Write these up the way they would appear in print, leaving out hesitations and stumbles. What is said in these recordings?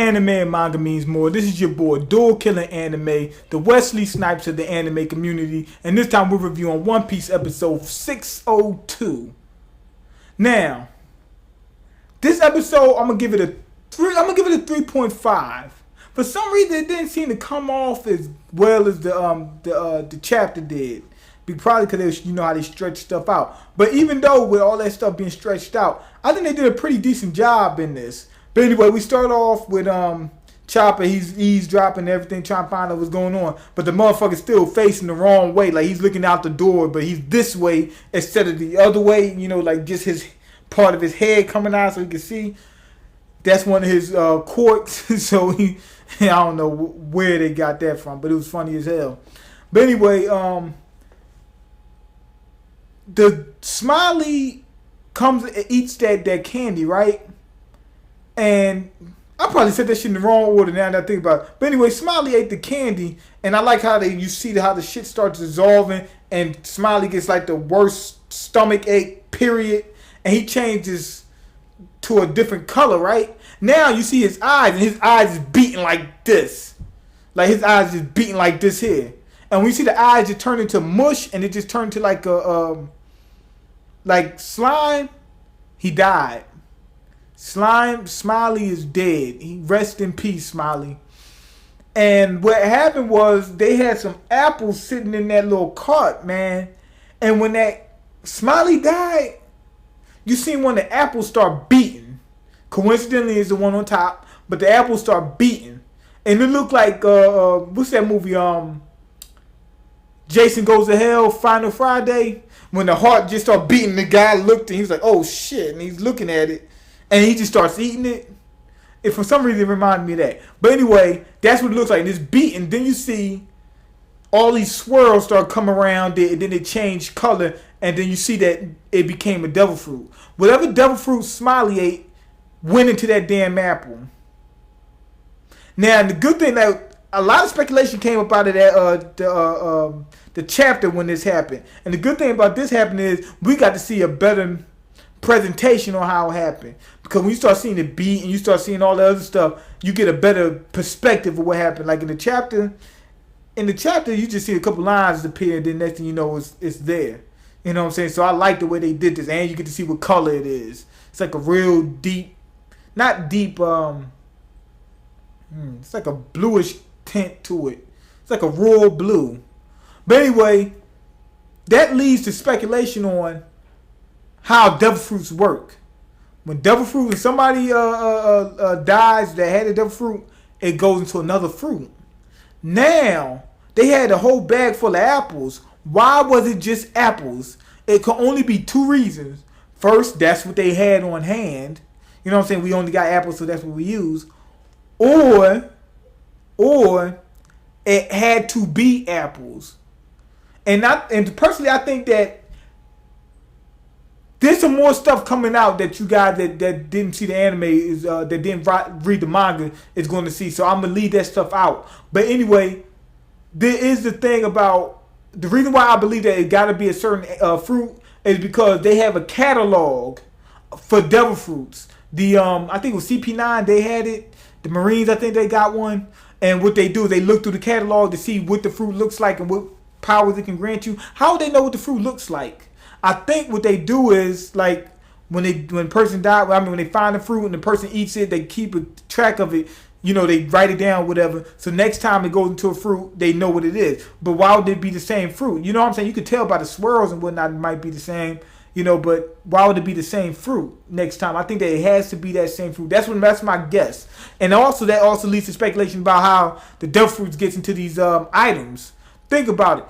Anime and Manga Means More. This is your boy, Dual Killing Anime, the Wesley Snipes of the anime community, and this time we're reviewing One Piece episode 602. Now, this episode I'm gonna give it a 3.5. For some reason, it didn't seem to come off as well as the chapter did. Probably because you know how they stretch stuff out. But even though with all that stuff being stretched out, I think they did a pretty decent job in this. But anyway, we start off with Chopper. He's eavesdropping everything, trying to find out what's going on. But the motherfucker's still facing the wrong way. Like, he's looking out the door, but he's this way instead of the other way. You know, like just his part of his head coming out so he can see. That's one of his quirks. So I don't know where they got that from, but it was funny as hell. But anyway, the Smiley comes and eats that candy, right? And I probably said that shit in the wrong order now that I think about it. But anyway, Smiley ate the candy, and I like how you see how the shit starts dissolving, and Smiley gets like the worst stomach ache, period, and he changes to a different color, right? Now you see his eyes, and his eyes is beating like this. Like his eyes is beating like this here. And when you see the eyes just turn into mush, and it just turned to like like slime, he died. Smiley is dead. He rest in peace, Smiley. And what happened was they had some apples sitting in that little cart, man. And when that Smiley died, you seen one of the apples start beating. Coincidentally, it's the one on top, but the apples start beating, and it looked like what's that movie? Jason Goes to Hell, Final Friday. When the heart just started beating, the guy looked and he was like, "Oh shit!" And he's looking at it. And he just starts eating it. If for some reason it reminded me of that. But anyway, that's what it looks like. And it's beaten. Then you see all these swirls start coming around it. And then it changed color. And then you see that it became a devil fruit. Whatever devil fruit Smiley ate went into that damn apple. Now, the good thing that a lot of speculation came up out of that the chapter when this happened. And the good thing about this happening is we got to see a better presentation on how it happened, because when you start seeing the beat and you start seeing all the other stuff, you get a better perspective of what happened. Like in the chapter you just see a couple lines appear, and then next thing you know it's there. You know what I'm saying? So I like the way they did this, and you get to see what color it is. It's like a real deep, not deep, it's like a bluish tint to it. It's like a royal blue. But anyway, that leads to speculation on how devil fruits work. When somebody dies that had a devil fruit, it goes into another fruit. Now, they had a whole bag full of apples. Why was it just apples? It could only be two reasons. First, that's what they had on hand. You know what I'm saying? We only got apples, so that's what we use. Or it had to be apples. And personally, I think that there's some more stuff coming out that you guys that didn't see the anime that didn't read the manga is going to see. So I'm gonna leave that stuff out. But anyway, there is the thing about the reason why I believe that it got to be a certain fruit is because they have a catalog for devil fruits. I think it was CP9 they had it. The Marines, I think they got one. And what they do is they look through the catalog to see what the fruit looks like and what powers it can grant you. How would they know what the fruit looks like? I think what they do is, like, when a person died, when they find the fruit and the person eats it, they keep a track of it. You know, they write it down, whatever. So next time it goes into a fruit, they know what it is. But why would it be the same fruit? You know what I'm saying? You could tell by the swirls and whatnot, it might be the same. You know, but why would it be the same fruit next time? I think that it has to be that same fruit. That's my guess. And also, that also leads to speculation about how the devil fruits gets into these items. Think about it.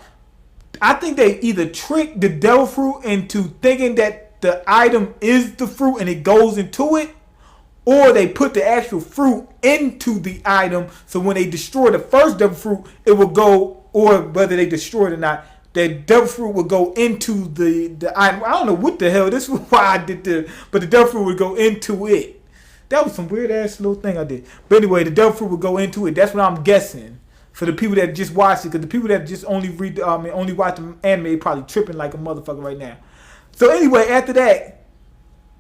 I think they either trick the devil fruit into thinking that the item is the fruit and it goes into it, or they put the actual fruit into the item, so when they destroy the first devil fruit, it will go, or whether they destroy it or not, the devil fruit will go into the item. I don't know what the hell, this is why I did this, but the devil fruit would go into it. That was some weird ass little thing I did. But anyway, the devil fruit would go into it. That's what I'm guessing. For the people that just watch it, because the people that just only only watch the anime probably tripping like a motherfucker right now. So anyway, after that,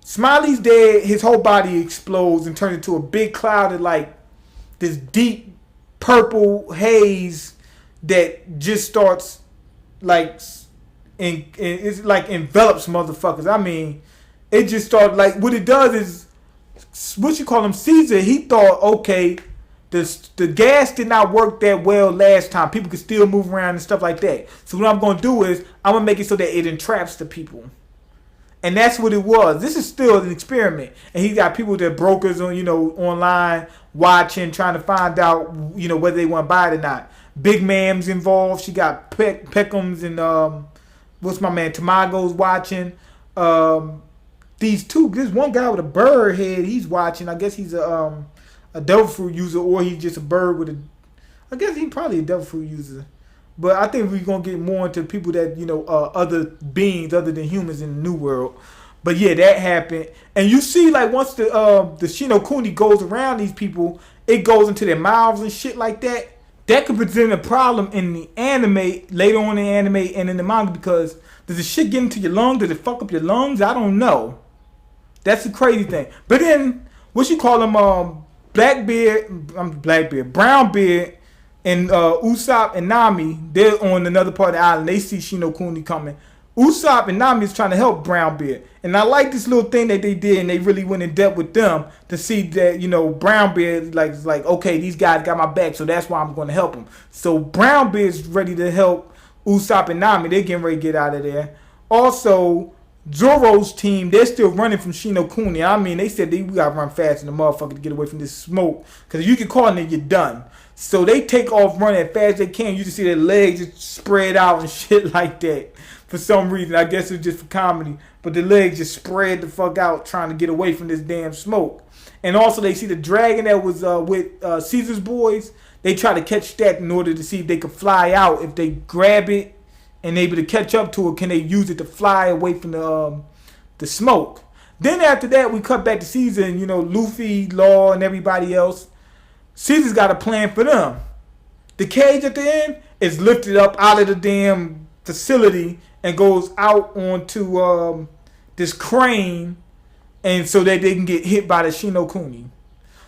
Smiley's dead. His whole body explodes and turns into a big cloud of like this deep purple haze that just starts like and it's like envelops motherfuckers. I mean, it just started like what it does is what you call him Caesar. He thought, okay, the gas did not work that well last time. People could still move around and stuff like that. So what I'm gonna do is I'm gonna make it so that it entraps the people. And that's what it was. This is still an experiment. And he got people that brokers on, online watching, trying to find out, whether they want to buy it or not. Big Mam's involved. She got Peckham's and what's my man Tamago's watching. There's one guy with a bird head. He's watching. I guess he's a devil fruit user, or he's just a bird with a. I guess he's probably a devil fruit user. But I think we're gonna get more into people that other beings other than humans in the new world. But yeah, that happened, and you see like once the Shinokuni goes around these people, it goes into their mouths and shit like that. That could present a problem in the anime later on in the anime and in the manga because does the shit get into your lungs? Does it fuck up your lungs? I don't know. That's the crazy thing. But then what you call them? Brownbeard. And Usopp and Nami, they're on another part of the island. They see Shinokuni coming. Usopp and Nami is trying to help Brownbeard. And I like this little thing that they did, and they really went in depth with them to see that, Brownbeard is like, okay, these guys got my back, so that's why I'm going to help them. So Brownbeard's ready to help Usopp and Nami. They're getting ready to get out of there. Also, Zoro's team, they're still running from Shinokuni. I mean, they said we got to run fast in the motherfucker to get away from this smoke. Because if you get caught in it, you're done. So they take off running as fast as they can. You can see their legs just spread out and shit like that. For some reason, I guess it's just for comedy. But the legs just spread the fuck out trying to get away from this damn smoke. And also they see the dragon that was with Caesar's boys. They try to catch that in order to see if they could fly out. If they grab it and able to catch up to it, can they use it to fly away from the smoke? Then after that, we cut back to Caesar and, Luffy, Law, and everybody else. Caesar's got a plan for them. The cage at the end is lifted up out of the damn facility and goes out onto this crane, and so that they can get hit by the Shinokuni.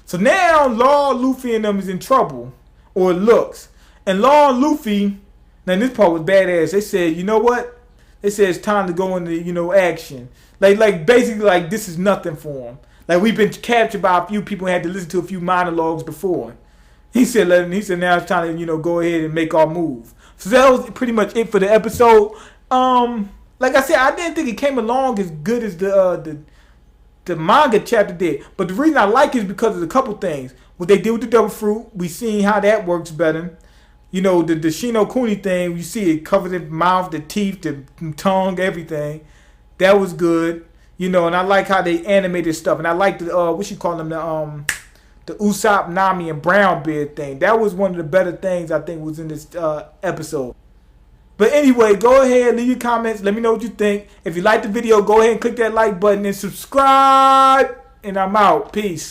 So now Law, Luffy, and them is in trouble, or it looks. And Law and Luffy, now this part was badass. They said, you know what? They said it's time to go into action. Like basically like this is nothing for them. Like we've been captured by a few people and had to listen to a few monologues before. He said now it's time to go ahead and make our move. So that was pretty much it for the episode. Like I said, I didn't think it came along as good as the manga chapter did. But the reason I like it is because of a couple things. What they did with the double fruit, we seen how that works better. The Shinokuni thing, you see it covered the mouth, the teeth, the tongue, everything. That was good. And I like how they animated stuff. And I like the, the Usopp, Nami, and Brownbeard thing. That was one of the better things I think was in this episode. But anyway, go ahead, leave your comments. Let me know what you think. If you like the video, go ahead and click that like button and subscribe. And I'm out. Peace.